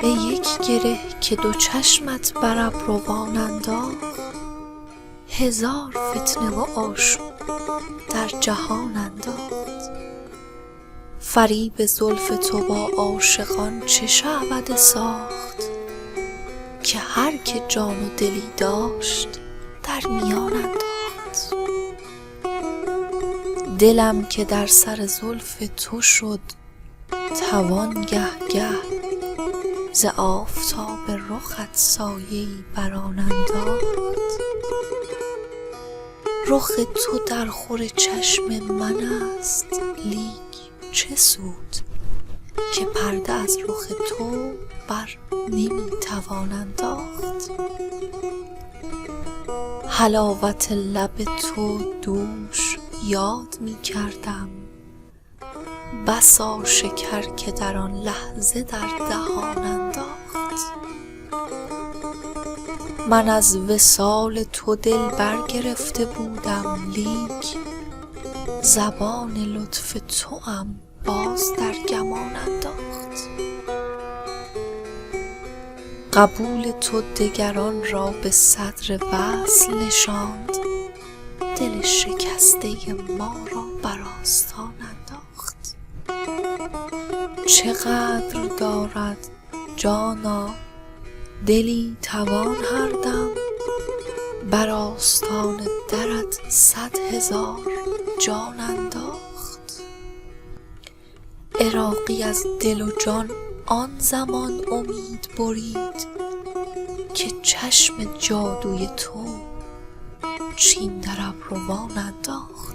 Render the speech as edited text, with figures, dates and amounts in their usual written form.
به یک گره که دو چشمت بر ابروان انداخت، هزار فتنه و آشوب در جهان انداخت. فریب زلف تو با عاشقان چه شعبده ساخت، که هر که جان و دلی داشت در میان انداخت. دلم که در سر زلف تو شد توان گه گه، ز آفتاب رخت سایه‌ای بر آن انداخت. رخ تو در خور چشم من است، لیک چه سود که پرده از رخ تو بر نمی توان انداخت. حلاوت لب تو دوش یاد می کردم، بسا شکر که در آن لحظه در دهان انداخت. من از وصال تو دل برگرفته بودم، لیک زبان لطف توام باز در گمان انداخت. قبول تو دگران را به صدر وصل نشاند، دل شکسته ما را بر آستان انداخت. چقدر دارد جانا دلی توان هر دم، بر آستان درت 100,000 جان انداخت. عراقی از دل و جان آن زمان امید برید، که چشم جادوی تو چین در ابروان انداخت.